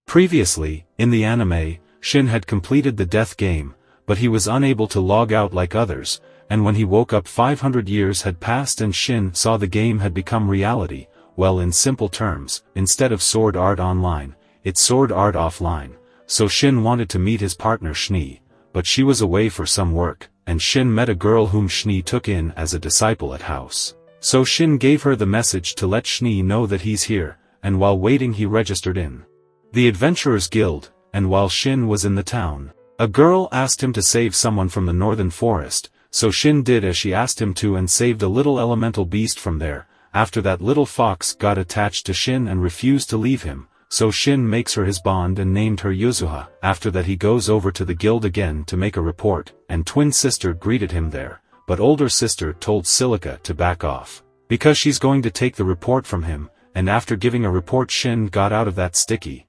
Previously, in the anime, Shin had completed the death game, but he was unable to log out like others, and when he woke up 500 years had passed and Shin saw the game had become reality. Well, in simple terms, instead of Sword Art Online, it's Sword Art Offline. So Shin wanted to meet his partner Shni, but she was away for some work, and Shin met a girl whom Shni took in as a disciple at house. So Shin gave her the message to let Shni know that he's here, and while waiting he registered in the Adventurers Guild, and while Shin was in the town, a girl asked him to save someone from the northern forest, so Shin did as she asked him to and saved a little elemental beast from there. After that, little fox got attached to Shin and refused to leave him. So Shin makes her his bond and named her Yuzuha. After that he goes over to the guild again to make a report, and twin sister greeted him there, but older sister told Silica to back off, because she's going to take the report from him, and after giving a report Shin got out of that sticky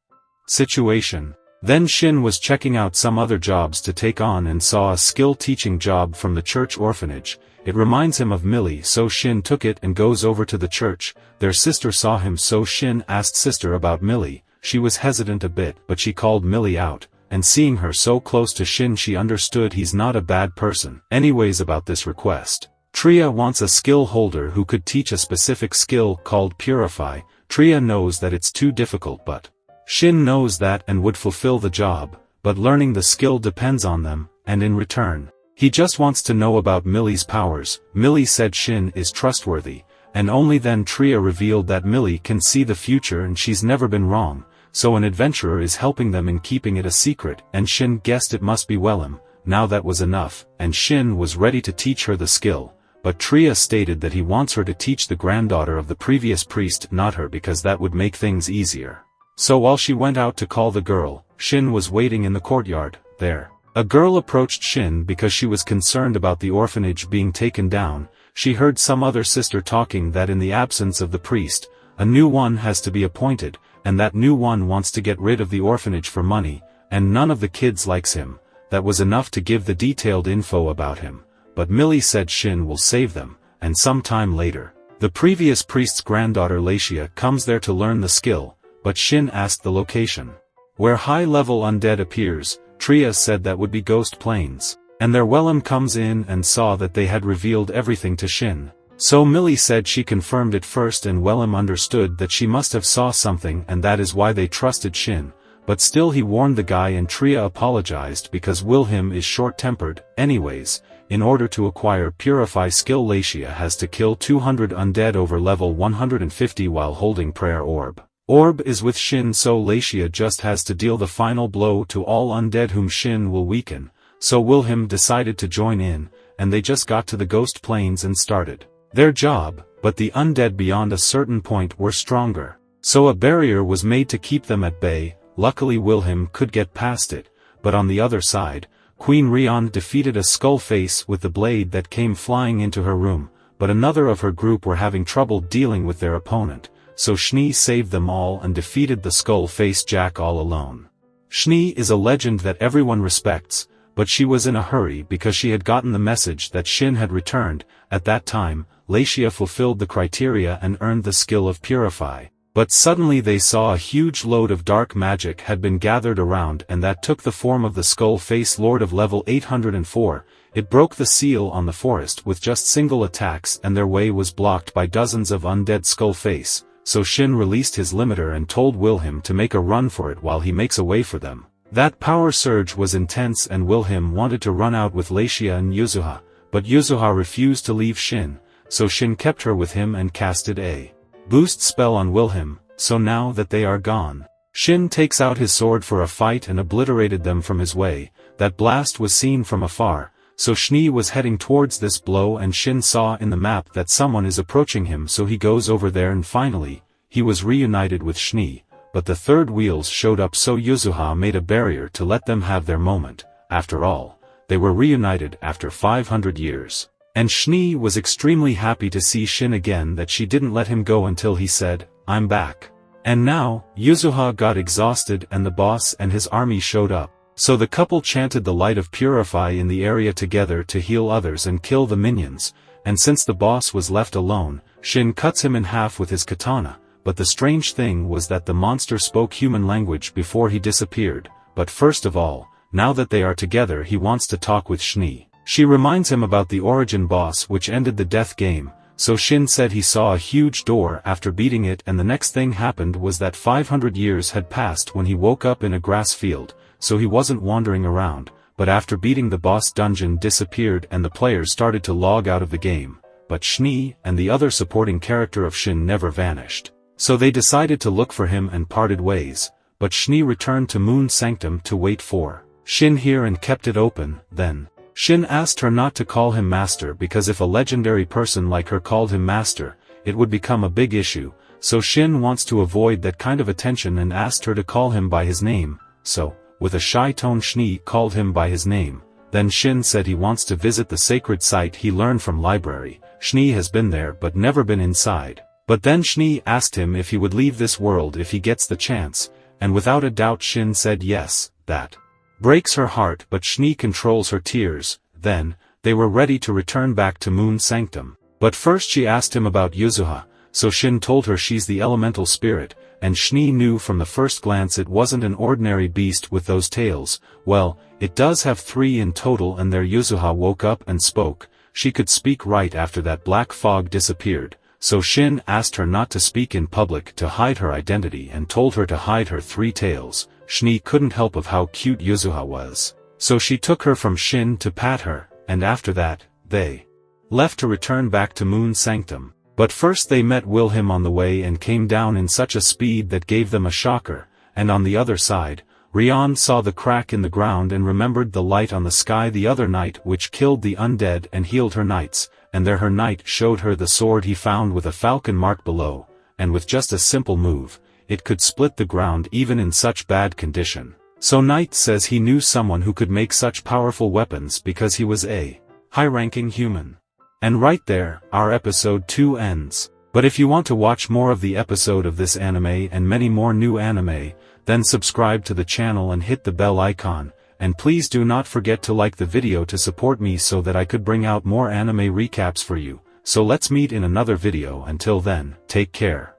situation. Then Shin was checking out some other jobs to take on and saw a skill teaching job from the church orphanage. It reminds him of Millie, so Shin took it and goes over to the church. Their sister saw him, so Shin asked sister about Millie. She was hesitant a bit, but she called Millie out, and seeing her so close to Shin she understood he's not a bad person. Anyways, about this request, Tria wants a skill holder who could teach a specific skill called Purify. Tria knows that it's too difficult, but Shin knows that and would fulfill the job, but learning the skill depends on them, and in return, he just wants to know about Millie's powers. Millie said Shin is trustworthy, and only then Tria revealed that Millie can see the future and she's never been wrong, so an adventurer is helping them in keeping it a secret, and Shin guessed it must be Wellham. Now that was enough, and Shin was ready to teach her the skill, but Tria stated that he wants her to teach the granddaughter of the previous priest, not her, because that would make things easier. So while she went out to call the girl, Shin was waiting in the courtyard. There, a girl approached Shin because she was concerned about the orphanage being taken down. She heard some other sister talking that in the absence of the priest, a new one has to be appointed, and that new one wants to get rid of the orphanage for money, and none of the kids likes him. That was enough to give the detailed info about him, but Millie said Shin will save them, and sometime later, the previous priest's granddaughter Lashia comes there to learn the skill, but Shin asked the location where high-level undead appears. Tria said that would be Ghost Plains, and their Wellham comes in and saw that they had revealed everything to Shin. So Millie said she confirmed it first, and Wellham understood that she must have saw something and that is why they trusted Shin, but still he warned the guy and Tria apologized because Wilhelm is short-tempered. Anyways, in order to acquire Purify skill Lashia has to kill 200 undead over level 150 while holding Prayer Orb. Orb is with Shin, so Lashia just has to deal the final blow to all undead whom Shin will weaken. So Wilhelm decided to join in, and they just got to the Ghost Plains and started their job, but the undead beyond a certain point were stronger. So a barrier was made to keep them at bay. Luckily Wilhelm could get past it, but on the other side, Queen Rion defeated a skull face with the blade that came flying into her room, but another of her group were having trouble dealing with their opponent. So Shni saved them all and defeated the skull-face Jack all alone. Shni is a legend that everyone respects, but she was in a hurry because she had gotten the message that Shin had returned. At that time, Lashia fulfilled the criteria and earned the skill of Purify. But suddenly they saw a huge load of dark magic had been gathered around, and that took the form of the skull-face lord of level 804. It broke the seal on the forest with just single attacks, and their way was blocked by dozens of undead skull-face. So Shin released his limiter and told Wilhelm to make a run for it while he makes a way for them. That power surge was intense and Wilhelm wanted to run out with Lashia and Yuzuha, but Yuzuha refused to leave Shin, so Shin kept her with him and casted a boost spell on Wilhelm. So now that they are gone, Shin takes out his sword for a fight and obliterated them from his way. That blast was seen from afar, so Shni was heading towards this blow and Shin saw in the map that someone is approaching him, so he goes over there and finally, he was reunited with Shni, but the third wheels showed up, so Yuzuha made a barrier to let them have their moment. After all, they were reunited after 500 years. And Shni was extremely happy to see Shin again, that she didn't let him go until he said, "I'm back." And now, Yuzuha got exhausted and the boss and his army showed up. So the couple chanted the light of Purify in the area together to heal others and kill the minions, and since the boss was left alone, Shin cuts him in half with his katana, but the strange thing was that the monster spoke human language before he disappeared. But first of all, now that they are together, he wants to talk with Shni. She reminds him about the origin boss which ended the death game, so Shin said he saw a huge door after beating it, and the next thing happened was that 500 years had passed when he woke up in a grass field, so he wasn't wandering around, but after beating the boss dungeon disappeared and the players started to log out of the game. But Shni and the other supporting character of Shin never vanished. So they decided to look for him and parted ways, but Shni returned to Moon Sanctum to wait for Shin here and kept it open. Then Shin asked her not to call him master, because if a legendary person like her called him master, it would become a big issue, so Shin wants to avoid that kind of attention and asked her to call him by his name. So, with a shy tone, Shni called him by his name. Then Shin said he wants to visit the sacred site he learned from library. Shni has been there but never been inside. But then Shni asked him if he would leave this world if he gets the chance, and without a doubt Shin said yes. That breaks her heart, but Shni controls her tears. Then, they were ready to return back to Moon Sanctum. But first she asked him about Yuzuha, so Shin told her she's the elemental spirit, and Shni knew from the first glance it wasn't an ordinary beast with those tails. Well, it does have 3 in total, and their Yuzuha woke up and spoke. She could speak right after that black fog disappeared, so Shin asked her not to speak in public to hide her identity and told her to hide her 3 tails. Shni couldn't help of how cute Yuzuha was, so she took her from Shin to pat her, and after that, they left to return back to Moon Sanctum. But first they met Wilhelm on the way and came down in such a speed that gave them a shocker, and on the other side, Rion saw the crack in the ground and remembered the light on the sky the other night which killed the undead and healed her knights, and there her knight showed her the sword he found with a falcon mark below, and with just a simple move, it could split the ground even in such bad condition. So Knight says he knew someone who could make such powerful weapons because he was a high-ranking human. And right there, our episode 2 ends. But if you want to watch more of the episode of this anime and many more new anime, then subscribe to the channel and hit the bell icon, and please do not forget to like the video to support me so that I could bring out more anime recaps for you. So let's meet in another video. Until then, take care.